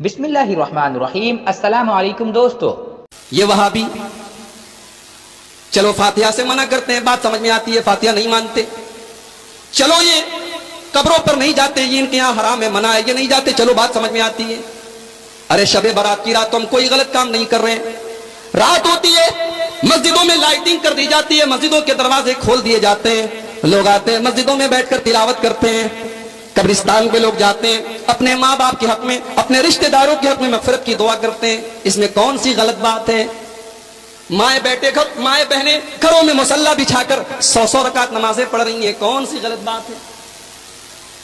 بسم اللہ الرحمن الرحیم۔ السلام علیکم دوستو۔ یہ وہابی چلو فاتحہ سے منع کرتے ہیں، بات سمجھ میں آتی ہے، فاتحہ نہیں مانتے۔ چلو یہ قبروں پر نہیں جاتے، یہ ان کے یہاں حرام ہے، منع ہے، یہ نہیں جاتے، چلو بات سمجھ میں آتی ہے۔ ارے شب برات کی رات تو ہم کوئی غلط کام نہیں کر رہے ہیں، رات ہوتی ہے مسجدوں میں لائٹنگ کر دی جاتی ہے، مسجدوں کے دروازے کھول دیے جاتے ہیں، لوگ آتے ہیں مسجدوں میں بیٹھ کر تلاوت کرتے ہیں، قبرستان پہ لوگ جاتے ہیں، اپنے ماں باپ کے حق میں، اپنے رشتہ داروں کے حق میں مغفرت کی دعا کرتے ہیں۔ اس میں کون سی غلط بات ہے؟ مائیں بہنیں گھروں میں مصلی بچھا کر 100 رکعت نمازیں پڑھ رہی ہیں، کون سی غلط بات ہے؟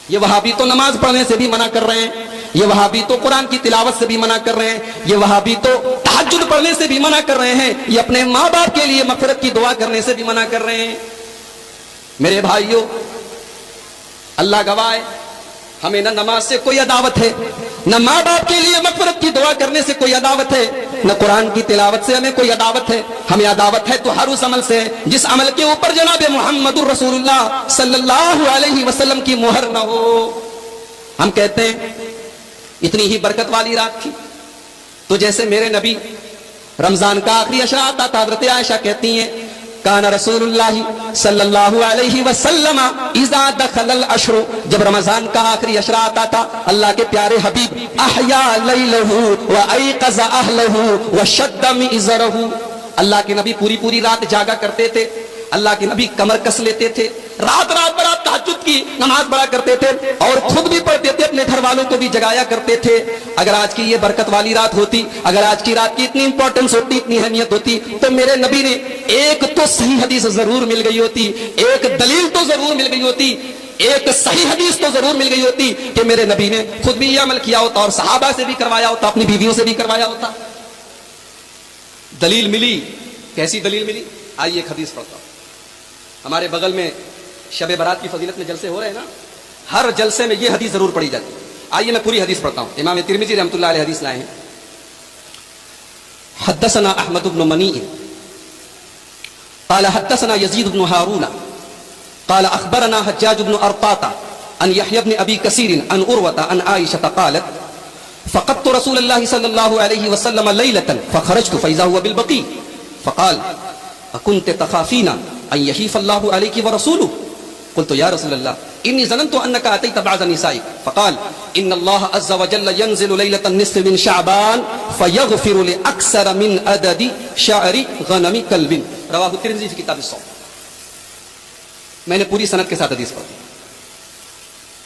یہ وہابی تو نماز پڑھنے سے بھی منع کر رہے ہیں، یہ وہابی تو قرآن کی تلاوت سے بھی منع کر رہے ہیں، یہ وہابی تو تہجد پڑھنے سے بھی منع کر رہے ہیں، یہ اپنے ماں باپ کے لیے مغفرت کی دعا کرنے سے بھی منع کر رہے ہیں۔ میرے بھائیوں، اللہ گواہ ہے، ہمیں نہ نماز سے کوئی عداوت ہے، نہ ماں باپ کے لیے مغفرت کی دعا کرنے سے کوئی عداوت ہے، نہ قرآن کی تلاوت سے ہمیں کوئی عداوت ہے۔ ہمیں عداوت ہے تو ہر اس عمل سے جس عمل کے اوپر جناب محمد الرسول اللہ صلی اللہ علیہ وسلم کی مہر نہ ہو۔ ہم کہتے ہیں اتنی ہی برکت والی رات تھی تو جیسے میرے نبی رمضان کا آخری عشرہ آتا تھا، حضرت عائشہ کہتی ہیں کان رسول اللہ صلی اللہ علیہ وسلم اذا دخل العشر، جب رمضان کا آخری عشرہ آتا تھا اللہ کے پیارے حبیب احیا لیلہ وایقظ اہلہ وشد مئزرہ، اللہ کے نبی پوری رات جاگا کرتے تھے، اللہ کے نبی کمر کس لیتے تھے، رات برات تہجد کی نماز پڑھا کرتے تھے اور خود بھی پڑھتے تھے، اپنے گھر والوں کو بھی جگایا کرتے تھے۔ اگر آج کی یہ برکت والی رات ہوتی، اگر آج کی رات کی اتنی امپورٹنس ہوتی، اتنی اہمیت ہوتی، تو میرے نبی نے ایک تو صحیح حدیث ضرور مل گئی ہوتی، ایک دلیل تو ضرور مل گئی ہوتی، ایک صحیح حدیث تو ضرور مل گئی ہوتی کہ میرے نبی نے خود بھی یہ عمل کیا ہوتا اور صحابہ سے بھی کروایا ہوتا، اپنی بیویوں سے بھی کروایا ہوتا۔ دلیل ملی، کیسی دلیل ملی؟ آئیے ایک حدیث پڑھتا ہوں۔ ہمارے بغل میں شب برات کی فضیلت میں جلسے ہو رہے ہیں نا، ہر جلسے میں یہ حدیث ضرور پڑھی جاتی ہے۔ آئیے میں پوری حدیث پڑھتا ہوں، امام ترمذی رحمۃ اللہ علیہ حدیث لائے ہیں۔ حدثنا احمد بن منیع قال حدثنا يزيد بن هارون قال اخبرنا حجاج بن ارطاط عن يحيى بن ابي كثير عن عروه عن عائشه قالت فقدت رسول الله صلى الله عليه وسلم ليله فخرجت فاذا هو بالبقيع فقال اكنت تخافين ان يحيف الله عليك ورسوله؟ قلت يا رسول الله اني ظننت انك اتيت بعض نسائك، فقال ان الله عز وجل ينزل ليله النصف من شعبان فيغفر لاكثر من عدد شعر غنم كلب، رواه الترمذي في کتاب الصوم۔ میں نے پوری سند کے ساتھ حدیث پڑھی۔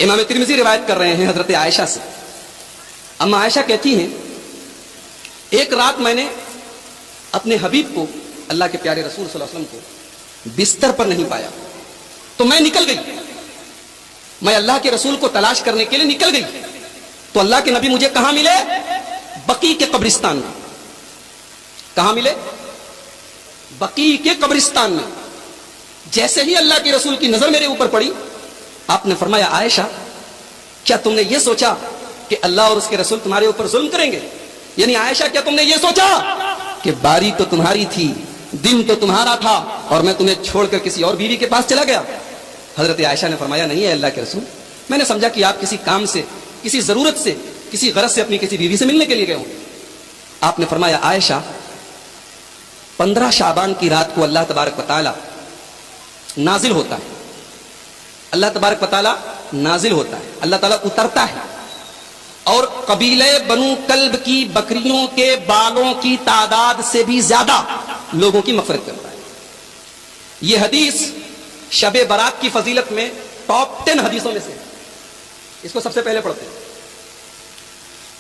امام ترمذی روایت کر رہے ہیں حضرت عائشہ سے۔ اما عائشہ کہتی ہیں ایک رات میں نے اپنے حبیب کو، اللہ کے پیارے رسول صلی اللہ علیہ وسلم کو بستر پر نہیں پایا تو میں نکل گئی، میں اللہ کے رسول کو تلاش کرنے کے لیے نکل گئی تو اللہ کے نبی مجھے کہاں ملے؟ بقیع کے قبرستان میں۔ کہاں ملے؟ بقیع کے قبرستان میں۔ جیسے ہی اللہ کے رسول کی نظر میرے اوپر پڑی، آپ نے فرمایا عائشہ کیا تم نے یہ سوچا کہ اللہ اور اس کے رسول تمہارے اوپر ظلم کریں گے؟ یعنی عائشہ کیا تم نے یہ سوچا کہ باری تو تمہاری تھی، دن تو تمہارا تھا اور میں تمہیں چھوڑ کر کسی اور بیوی کے پاس چلا گیا؟ حضرت عائشہ نے فرمایا نہیں ہے اللہ کے رسول، میں نے سمجھا کہ آپ کسی کام سے، کسی ضرورت سے، کسی غرض سے اپنی کسی بیوی سے ملنے کے لیے گئے ہوں۔ آپ نے فرمایا عائشہ 15 شعبان کی رات کو اللہ تبارک و تعالی نازل ہوتا ہے، اللہ تبارک و تعالی نازل ہوتا ہے، اللہ تعالیٰ اترتا ہے اور قبیلہ بنو کلب کی بکریوں کے بالوں کی تعداد سے بھی زیادہ لوگوں کی مغفرت کرتا ہے۔ یہ حدیث شب برات کی فضیلت میں ٹاپ 10 حدیثوں میں سے، اس کو سب سے پہلے پڑھتے ہیں۔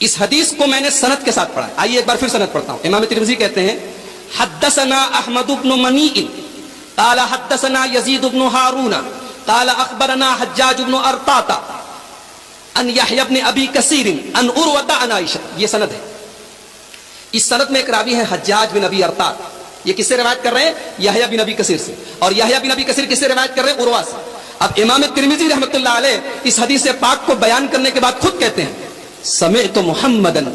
اس حدیث کو میں نے سند کے ساتھ پڑھا ہے، آئیے ایک بار پھر سند پڑھتا ہوں۔ امام ترمذی کہتے ہیں حدثنا احمد بن منیع قال حدثنا يزيد بن هارون قال اخبرنا حجاج بن ارطاط ان یحیی بن ابی کثیر ان عروہ عن عائشہ، یہ سند ہے۔ اس سند میں ایک راوی ہے حجاج بن ابی ارطاط، یہ کس سے روایت کر رہے ہیں؟ یحیی بن ابی کثیر سے، اور یحیی بن ابی کثیر کس سے روایت کر رہے ہیں؟ عروہ سے۔ اب امام ترمذی رحمۃ اللہ علیہ اس حدیث پاک کو بیان کرنے کے بعد خود کہتے ہیں سمعت محمدن،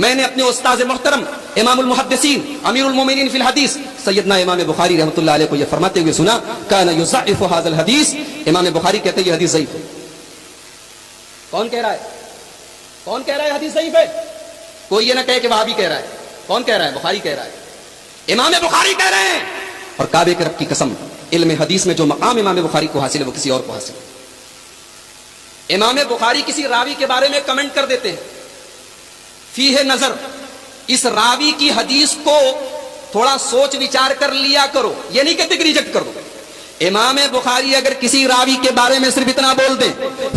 میں نے اپنے استاد محترم امام المحدثین امیر المومنین فی الحدیث سیدنا امام بخاری رحمۃ اللہ علیہ کو یہ فرماتے ہوئے سنا کان یضعف هذا الحدیث، امام بخاری کہتے ہیں یہ حدیث ضعیف ہے۔ کون کہہ رہا ہے؟ کون کہہ رہا ہے حدیث ضعیف ہے؟ کوئی یہ نہ کہے کہ وہابی کہہ رہا ہے. کون کہہ رہا ہے؟ بخاری کہہ رہا ہے. امام بخاری کہہ رہے ہیں. اور کعبے کے رب کی قسم, علم حدیث میں جو مقام امام بخاری کو حاصل ہے وہ کسی اور کو حاصل ہے. امام بخاری کسی راوی کے بارے میں کمنٹ کر دیتے ہیں, فیہ نظر, اس راوی کی حدیث کو تھوڑا سوچ وچار کر لیا کرو, یہ نہیں کہتے کہ ریجیکٹ کر دو. امام بخاری اگر کسی راوی کے بارے میں صرف اتنا بول دیں,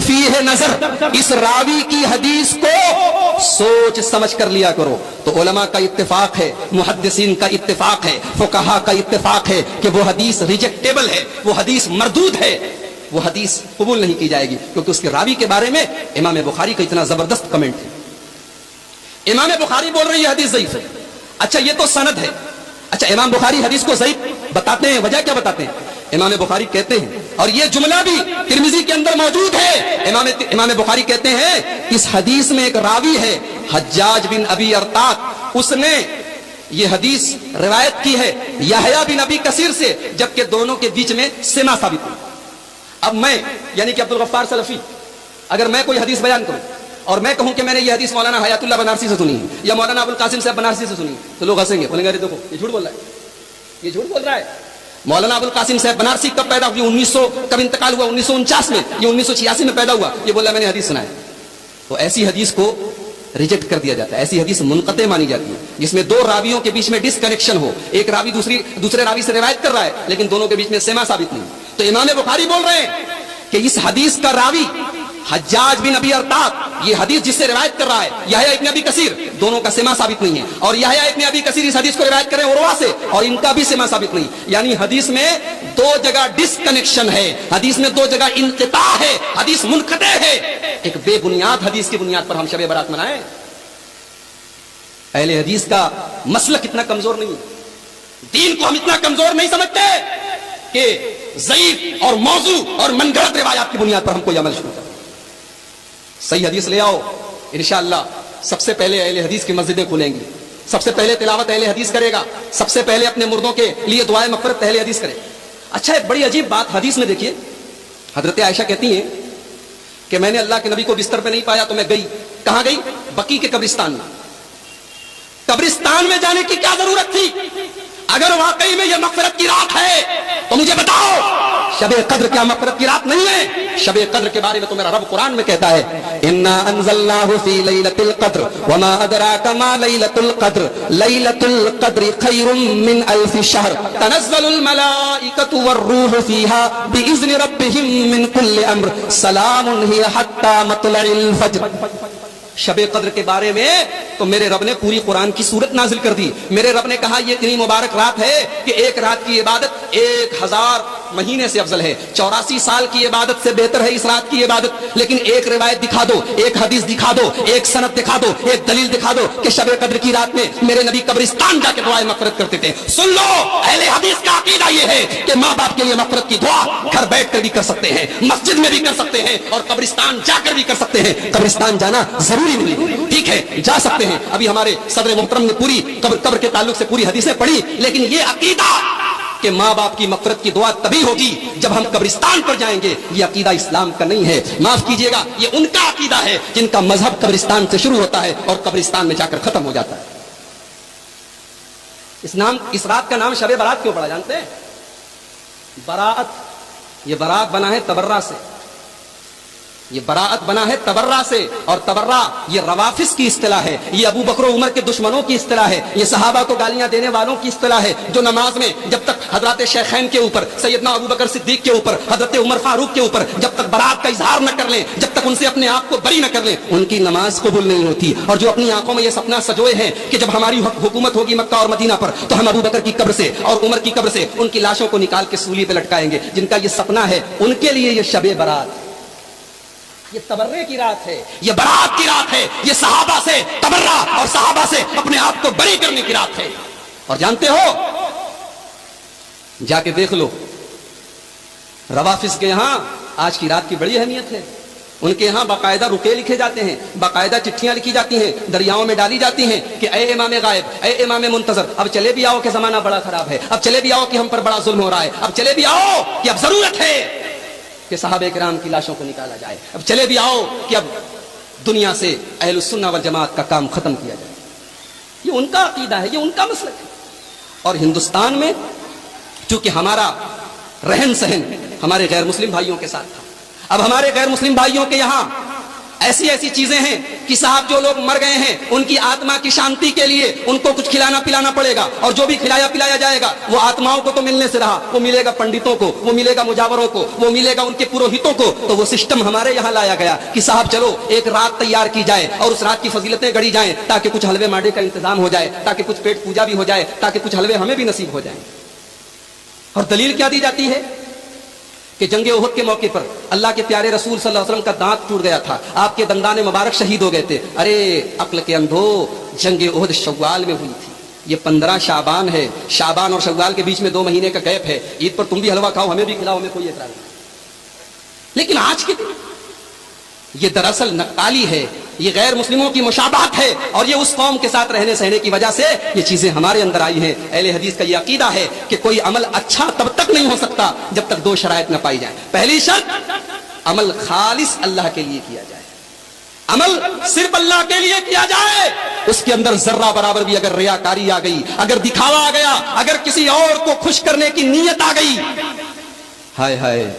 فیہ نظر, اس راوی کی حدیث کو سوچ سمجھ کر لیا کرو, تو علماء کا اتفاق ہے, محدثین کا اتفاق ہے, فقہا کا اتفاق ہے کہ وہ حدیث ریجیکٹیبل ہے, وہ حدیث مردود ہے, وہ حدیث قبول نہیں کی جائے گی, کیونکہ اس کے راوی کے بارے میں امام بخاری کا اتنا زبردست کمنٹ ہے. امام بخاری بول رہے ہیں یہ حدیث ضعیف ہے. اچھا یہ تو سند ہے. اچھا امام بخاری حدیث کو ضعیف بتاتے ہیں, وجہ کیا بتاتے ہیں؟ امام بخاری کہتے ہیں, اور یہ جملہ بھی ترمذی کے اندر موجود ہے, امام بخاری کہتے ہیں اس حدیث میں ایک راوی ہے حجاج بن ابی ارطاط, اس نے یہ حدیث روایت کی ہے یحییٰ بن ابی کثیر سے, جبکہ دونوں کے بیچ میں سما ثابت ہے. اب میں یعنی کہ عبدالغفار سلفی اگر میں کوئی حدیث بیان کروں اور میں کہوں کہ میں نے یہ حدیث مولانا حیات اللہ بنارسی سے سنی ہے یا مولانا ابوالقاسم صاحب بنارسی سے سنی ہے, تو لوگ ہنسیں گے, بولیں گے ارے دیکھو یہ جھوٹ بول رہا ہے, یہ جھوٹ بول رہا ہے. مولانا ابوالقاسم صاحب بنارسی کب پیدا ہوئی؟ 1900 کب انتقال ہوا؟ 1949 میں. یہ 1986 میں پیدا ہوا. یہ بولا میں نے حدیث سنا ہے. تو ایسی حدیث کو ریجیکٹ کر دیا جاتا ہے. ایسی حدیث منقطع مانی جاتی ہے جس میں دو راویوں کے بیچ میں ڈس کنیکشن ہو, ایک راوی دوسرے راوی سے روایت کر رہا ہے لیکن دونوں کے بیچ میں سما ثابت نہیں. تو امام بخاری بول رہے ہیں کہ اس حدیث کا راوی حجاج بن ابی ارطاط, یہ حدیث جس سے روایت کر رہا ہے یحییٰ ابن ابی کثیر, دونوں کا سما ثابت نہیں ہے, اور یحییٰ ابن ابی کثیر اس حدیث کو روایت کریں عروہ سے, اور ان کا بھی سما ثابت نہیں. یعنی حدیث میں دو جگہ ڈس کنیکشن ہے, حدیث میں دو جگہ انقطاع ہے, حدیث منقطع ہے. ایک بے بنیاد حدیث کی بنیاد پر ہم شب برات منائیں. اہل حدیث کا مسلک اتنا کمزور نہیں, دین کو ہم اتنا کمزور نہیں سمجھتے کہ ضعیف اور موضوع اور من گھڑت روایات کی بنیاد پر ہم کوئی عمل شروع کریں. صحیح حدیث لے آؤ, انشاءاللہ سب سے پہلے اہل حدیث کی مسجدیں کھلیں گی, سب سے پہلے تلاوت اہل حدیث کرے گا, سب سے پہلے اپنے مردوں کے لیے دعائے مغفرت اہل حدیث کرے. اچھا ایک بڑی عجیب بات حدیث میں دیکھیے, حضرت عائشہ کہتی ہیں کہ میں نے اللہ کے نبی کو بستر پہ نہیں پایا تو میں گئی, کہاں گئی؟ بقیع کے قبرستان میں. قبرستان میں جانے کی کیا ضرورت تھی؟ اگر واقعی میں یہ مغفرت کی رات ہے تو مجھے بتاؤ, شب قدر کیا مغفرت کی رات نہیں ہے؟ شب قدر کے بارے میں تو میرا رب قرآن میں کہتا ہے انا انزلناہ فی لیلۃ القدر وما ادراک ما لیلۃ القدر لیلۃ القدر خیر من الف شہر تنزل الملائکۃ والروح فیہا باذن ربہم من کل امر سلام ہی حتی مطلع الفجر. شب قدر کے بارے میں تو میرے رب نے پوری قرآن کی سورت نازل کر دی. میرے رب نے کہا یہ اتنی مبارک رات ہے کہ ایک رات کی عبادت 1000 مہینے سے افضل ہے, 84 سال کی عبادت سے بہتر ہے اس رات کی عبادت. لیکن ایک روایت دکھا دو, ایک حدیث دکھا دو, ایک سند دکھا دو, ایک دلیل دکھا دو کہ شب قدر کی رات میں میرے نبی قبرستان جا کے دعائیں مغفرت کرتے تھے. سن لو, اہل حدیث کا عقیدہ یہ ہے کہ ماں باپ کے لیے مغفرت کی دعا گھر بیٹھ کر بھی کر سکتے ہیں, مسجد میں بھی کر سکتے ہیں, اور قبرستان جا کر بھی کر سکتے ہیں. قبرستان جانا ضروری نہیں, ٹھیک ہے جا سکتے ہیں. ابھی ہمارے صدر محترم نے پوری قبر کے تعلق سے پوری حدیثیں پڑھی, لیکن یہ عقیدہ کہ ماں باپ کی مغفرت کی دعا تبھی ہوگی جب ہم قبرستان پر جائیں گے, یہ عقیدہ اسلام کا نہیں ہے. معاف کیجئے گا, یہ ان کا عقیدہ ہے جن کا مذہب قبرستان سے شروع ہوتا ہے اور قبرستان میں جا کر ختم ہو جاتا ہے. اس رات کا نام شب برات کیوں پڑا جانتے ہیں؟ براءت, یہ براءت بنا ہے تبرہ سے, یہ براءت بنا ہے تبرہ سے, اور تبرہ یہ روافض کی اصطلاح ہے, یہ ابو بکر و عمر کے دشمنوں کی اصطلاح ہے, یہ صحابہ کو گالیاں دینے والوں کی اصطلاح ہے, جو نماز میں جب تک حضرات شیخین کے اوپر, سیدنا ابو بکر صدیق کے اوپر, حضرت عمر فاروق کے اوپر جب تک براءت کا اظہار نہ کر لیں, جب تک ان سے اپنے آپ کو بری نہ کر لیں, ان کی نماز قبول نہیں ہوتی. اور جو اپنی آنکھوں میں یہ سپنا سجوئے ہیں کہ جب ہماری حکومت ہوگی مکہ اور مدینہ پر تو ہم ابو بکر کی قبر سے اور عمر کی قبر سے ان کی لاشوں کو نکال کے سولی پہ لٹکائیں گے, جن کا یہ سپنا ہے, ان کے لیے یہ شب برات, یہ تبرے کی رات ہے, یہ برات کی رات ہے, یہ صحابہ سے تبرہ اور صحابہ سے اپنے آپ کو بری کرنے کی رات ہے. اور جانتے ہو, جا کے دیکھ لو روافض کے یہاں آج کی رات کی بڑی اہمیت ہے. ان کے یہاں باقاعدہ رکے لکھے جاتے ہیں, باقاعدہ چٹھیاں لکھی جاتی ہیں, دریاؤں میں ڈالی جاتی ہیں کہ اے امام غائب, اے امام منتظر, اب چلے بھی آؤ کہ زمانہ بڑا خراب ہے, اب چلے بھی آؤ کہ ہم پر بڑا ظلم ہو رہا ہے, اب چلے بھی آؤ کہ اب ضرورت ہے کہ صحابہ کرام کی لاشوں کو نکالا جائے, اب چلے بھی آؤ کہ اب دنیا سے اہل السنہ والجماعت کا کام ختم کیا جائے. یہ ان کا عقیدہ ہے, یہ ان کا مسلک ہے. اور ہندوستان میں چونکہ ہمارا رہن سہن ہمارے غیر مسلم بھائیوں کے ساتھ تھا, اب ہمارے غیر مسلم بھائیوں کے یہاں ایسی ایسی چیزیں ہیں کہ صاحب جو لوگ مر گئے ہیں ان کی آتما کی شانتی کے لیے ان کو کچھ کھلانا پلانا پڑے گا, اور جو بھی کھلایا پلایا جائے گا وہ آتماؤں کو تو ملنے سے رہا, وہ ملے گا پنڈتوں کو, وہ ملے گا مجاوروں کو, وہ ملے گا ان کے پروہتوں کو. تو وہ سسٹم ہمارے یہاں لایا گیا کہ صاحب چلو ایک رات تیار کی جائے اور اس رات کی فضیلتیں گڑی جائیں تاکہ کچھ حلوے ماڈے کا انتظام ہو جائے, تاکہ کچھ پیٹ پوجا بھی ہو جائے, تاکہ کچھ حلوے ہمیں بھی نصیب ہو جائیں. اور دلیل کیا دی جاتی ہے کہ جنگ احد کے موقع پر اللہ کے پیارے رسول صلی اللہ علیہ وسلم کا دانت ٹوٹ گیا تھا, آپ کے دندان مبارک شہید ہو گئے تھے. ارے عقل کے اندھو, جنگ احد شوال میں ہوئی تھی, یہ 15 شعبان ہے, شعبان اور شوال کے بیچ میں 2 مہینے کا گیپ ہے. عید پر تم بھی حلوہ کھاؤ, ہمیں بھی کھلاؤ, ہمیں کوئی اعتراض نہیں. لیکن آج کے دن یہ دراصل نقالی ہے, یہ غیر مسلموں کی مشابہت ہے, اور یہ اس قوم کے ساتھ رہنے سہنے کی وجہ سے یہ چیزیں ہمارے اندر آئی ہیں. اہل حدیث کا یہ عقیدہ ہے کہ کوئی عمل اچھا تب تک نہیں ہو سکتا جب تک 2 شرائط نہ پائی جائیں. پہلی شرط, عمل خالص اللہ کے لیے کیا جائے, عمل صرف اللہ کے لیے کیا جائے. اس کے اندر ذرہ برابر بھی اگر ریاکاری آ گئی, اگر دکھاوا آ گیا, اگر کسی اور کو خوش کرنے کی نیت آ گئی, ہائے ہائے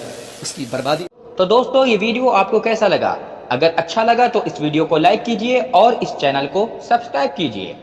اس کی بربادی. تو دوستو یہ ویڈیو آپ کو کیسا لگا؟ اگر اچھا لگا تو اس ویڈیو کو لائک کیجئے اور اس چینل کو سبسکرائب کیجئے.